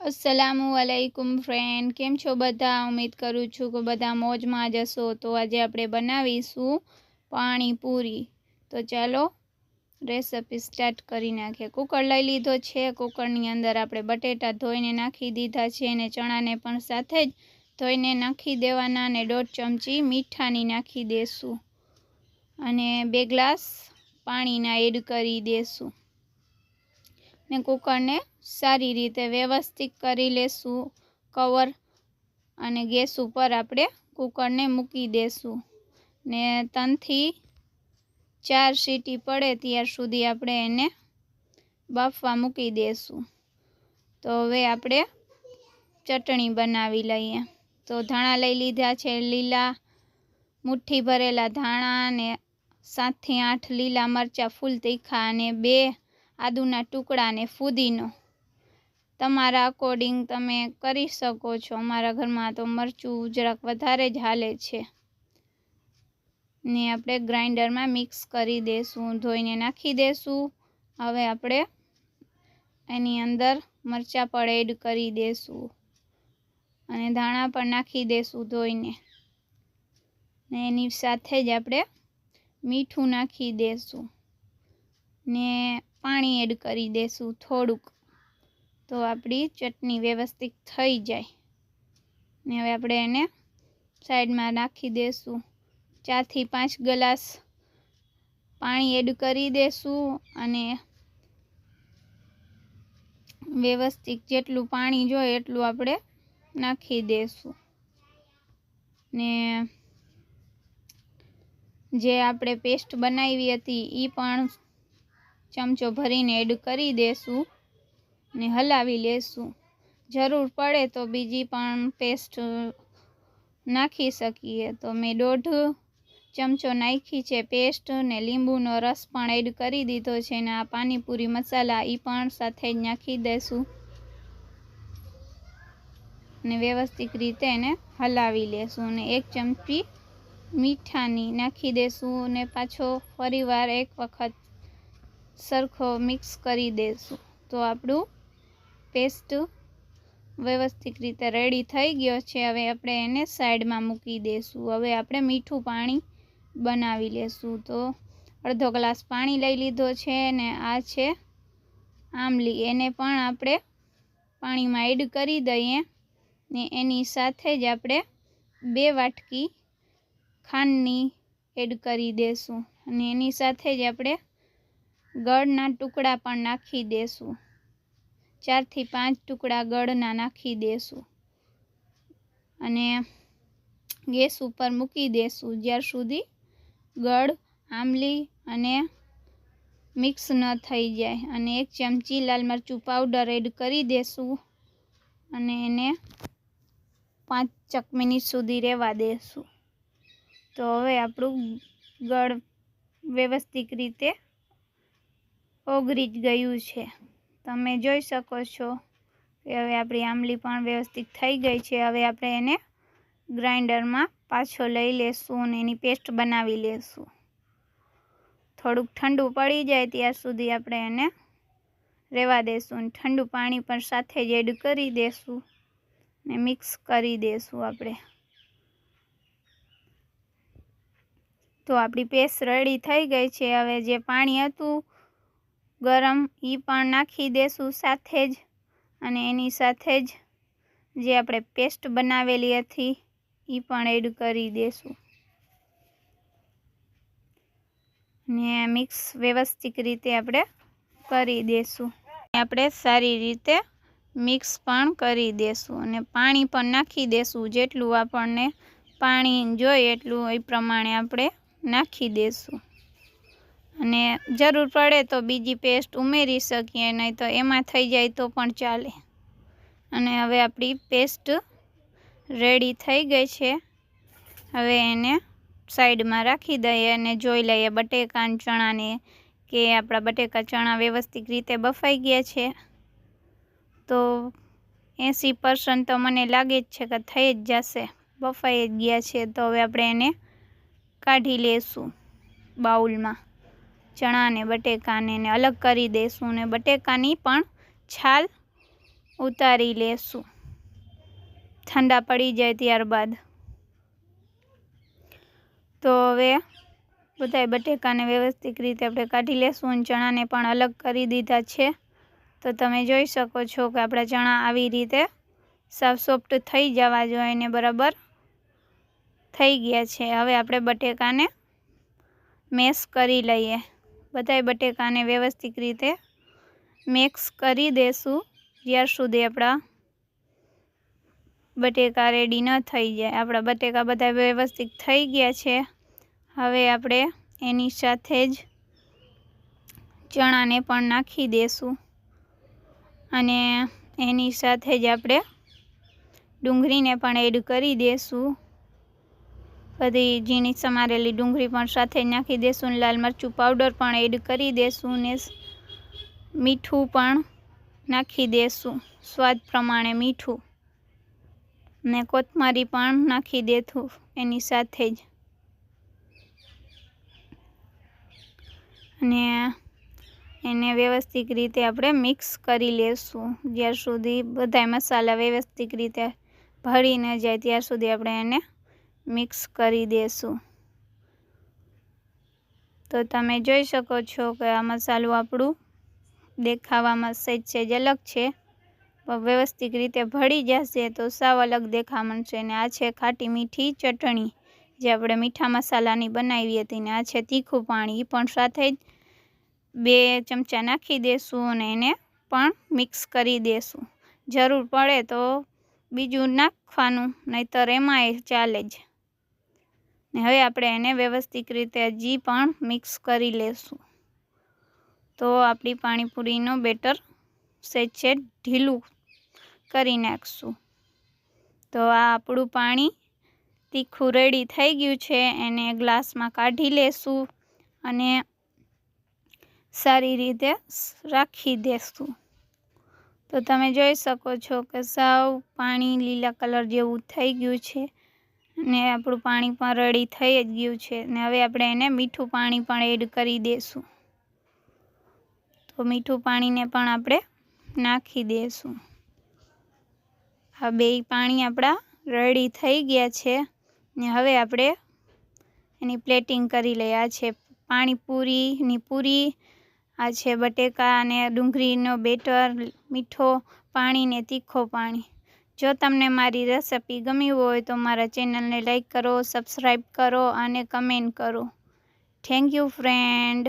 अस्सलामुअलैकुम फ्रेंड, केम छो बधा। उम्मीद करूँ छूँ कि बधा मौज में जशो। तो आज આપણે બનાવીશું પાણીપુરી। तो चलो रेसिपी स्टार्ट કરી નાખીએ। કુકર લઈ લીધો છે। કુકરની અંદર આપણે બટેટા ધોઈને નાખી દીધા છે અને ચણાને પણ સાથે જ ધોઈને નાખી દેવાના અને 1.5 ચમચી મીઠાની નાખી દેશું અને 2 ગ્લાસ પાણીના એડ કરી દેશું ने कुकर ने सारी रीते व्यवस्थित करी लेशू। कवर अने गैस पर आपणे कुकर ने मूकी देशू ने 3 થી 4 सीटी पड़े त्यार सुधी आपणे एने बाफवा मूकी देशू। तो हवे आपणे चटणी बनावी लईए। तो धाणा लई लीधा छे, लीला मुठ्ठी भरेला धाणा ने 7 થી 8 लीला मरचा फूल तीखा अने 2 आदूना टुकड़ा ने फुदीनो तमारा अकोर्डिंग तमे करी सको छो। अमारा घर में तो मरचू जराक वधारे ज हाले छे ने आपणे ग्राइंडर में मिक्स करी देशू। धोईने नाखी देशू। हवे आपणे एनी अंदर मरचा पण एड करी देशू अने धाणा पण नाखी देशू धोईने ने एनी साथे ज आपणे मीठू नाखी देशू ने पाणी एड करी देशू थोड़ुंक। तो आपणी चटनी व्यवस्थित थई जाए ने हवे आपणे एने साइड में नाखी देशू। 4 થી 5 ग्लास पाणी एड करी देशू अने व्यवस्थित जेटलू पाणी जोईए एटलू आपणे नाखी देशू ने जे आपणे पेस्ट बनावी हती ई पण चमचो भरीने एड करी देशू ने हलावी लेशू। जरूर पड़े तो बीजी पण पेस्ट नाखी सकीए। तो मैं 1.5 चमचो नाखी छे पेस्ट ने લીંબુનો रस पण एड करी दीधो छे ने आ पानीपुरी मसाला ई पण साथे ज नाखी देशू ने व्यवस्थित रीते एने हलावी लेशू ने 1 चमची मीठानी नाखी देशू ने पाछो फरीवार एक वखत सरखो मिक्स करी देशू। तो आपणु पेस्ट व्यवस्थित रीते रेडी थई गयो छे। हवे आपणे एने साइड में मूकी देशू। हवे आपणे मीठू पाणी बनावी लेशू। तो अर्धो ग्लास पाणी लई लीधो छे ने आ छे आमली, एने पण आपणे पाणी में एड करी दईए ने एनी साथे ज आपणे 2 वाटकी खांडनी एड करी देशू अने एनी साथे ज आपणे गळना टुकड़ा पण नाखी देशू। 4 થી 5 टुकड़ा गळना नाखी देशू अने गैस पर मूकी देशू ज्यार सुधी गळ आमली अने मिक्स न थई जाए अने 1 चमची लाल मरचू पाउडर एड करी देशू अने एने 5 मिनिट सुधी रेवा देशू। तो हवे आपणुं गळ व्यवस्थित रीते ओगળી ज गयुं छे। तमे जोई शको छो के हवे आपणी आमली पण व्यवस्थित थई गई छे। हवे आपणे एने ग्राइंडर में पाछो लई लेशू अने एनी पेस्ट बनावी लेशू। थोड़ुंक ठंडू पड़ी जाए त्यार सुधी आपणे एने रेवा देशू अने ठंडू पाणी पण साथे ज एड करी देशू ने मिक्स करी देशू आपणे। तो आपणी पेस्ट रेडी थई गई छे। हवे जे पाणी हतुं गरम ई पण नाखी देशू साथे ज अने एनी साथे ज जे आपणे पेस्ट बनावेली हती ई पण एड करी देशू ने मिक्स व्यवस्थित रीते आपणे करी देशू। आपणे सारी रीते मिक्स पण करी देशू अने पाणी पण नाखी देशू। जेटलुं आपणने पाणी जोईए एटलुं ए प्रमाणे आपणे नाखी देशू अने जरूर पड़े तो बीजी पेस्ट उमेरी सकीए, नहीं तो एमां थई जाए तो पण चाले। अने हवे आपणी पेस्ट रेडी थई गई छे। हवे एने साइड में राखी दईए अने जोई लईए बटेका अने चणा ने के आपणा बटेका चणा व्यवस्थित रीते बफाई गया छे। तो 80% तो मने लागे ज छे के थई ज जशे, बफाई ज गया छे। तो हवे आपणे एने काढी लेशुं बाउल में। चणा ने बटेका ने अलग करी देशू ने बटेकानी पण छाल ઉતારી લેશું ઠંડા પડી જાય ત્યારબાદ. તો હવે બધા બટેકાને વ્યવસ્થિત રીતે આપણે કાઢી લેશું અને ચણાને પણ અલગ કરી દીધા છે. તો તમે જોઈ શકો છો કે આપણા ચણા આવી રીતે સાફ સોફ્ટ થઈ જવા જોઈએ ને બરાબર થઈ ગયા છે. હવે આપણે બટેકાને મેશ કરી લઈએ. બધાય બટેકાને વ્યવસ્થિત રીતે મિક્સ કરી દેશું જ્યાર સુધી આપણા બટેકા રેડી ન થઈ જાય. આપણા બટેકા બધા વ્યવસ્થિત થઈ ગયા છે. હવે આપણે એની સાથે જ ચણાને પણ નાખી દેશું અને એની સાથે જ આપણે ડુંગળીને પણ એડ કરી દેશું. બધી ઝીણી સમારેલી ડુંગળી પણ સાથે જ નાખી દેશું. લાલ મરચું પાવડર પણ એડ કરી દેશું ને મીઠું પણ નાખી દેશું સ્વાદ પ્રમાણે મીઠું ને કોથમરી પણ નાખી દેશું એની સાથે જ. અને એને વ્યવસ્થિત રીતે આપણે મિક્સ કરી લેશું જ્યાર સુધી બધા મસાલા વ્યવસ્થિત રીતે ભળી ન જાય ત્યાર સુધી આપણે એને મિક્સ કરી દેશું. તો તમે જોઈ શકો છો કે આ મસાલું આપણું દેખાવામાં સહેજ અલગ છે, પણ વ્યવસ્થિત રીતે ભળી જશે તો સાવ અલગ દેખા મળશે. ને આ છે ખાટી મીઠી ચટણી જે આપણે મીઠા મસાલાની બનાવી હતી. ને આ છે તીખું પાણી, એ પણ સાથે જ 2 ચમચા નાખી દેશું અને એને પણ મિક્સ કરી દેશું. જરૂર પડે તો બીજું નાખવાનું, નહીંતર એમાંય ચાલે જ. ને હવે આપણે એને વ્યવસ્થિત રીતે હજી પણ મિક્સ કરી લેશું. તો આપણી પાણીપુરીનો બેટર સહેજ ઢીલું કરી નાખશું. તો આ આપણું પાણી તીખું રેડી થઈ ગયું છે. એને ગ્લાસમાં કાઢી લેશું અને સારી રીતે રાખી દેશું. તો તમે જોઈ શકો છો કે સાવ પાણી લીલા કલર જેવું થઈ ગયું છે ને આપણું પાણી પણ રેડી થઈ જ ગયું છે. ને હવે આપણે એને મીઠું પાણી પણ એડ કરી દેશું. તો મીઠું પાણીને પણ આપણે નાખી દેશું. આ 2 પાણી આપણા રેડી થઈ ગયા છે ને હવે આપણે એની પ્લેટિંગ કરી લઈએ. આ છે પાણીપુરીની પૂરી, આ છે બટેકા અને ડુંગળીનો બેટર, મીઠો પાણી ને તીખો પાણી. જો તમને મારી રેસિપી ગમી હોય તો મારા ચેનલને લાઈક કરો, સબસ્ક્રાઈબ કરો અને કમેન્ટ કરો. Thank you friend.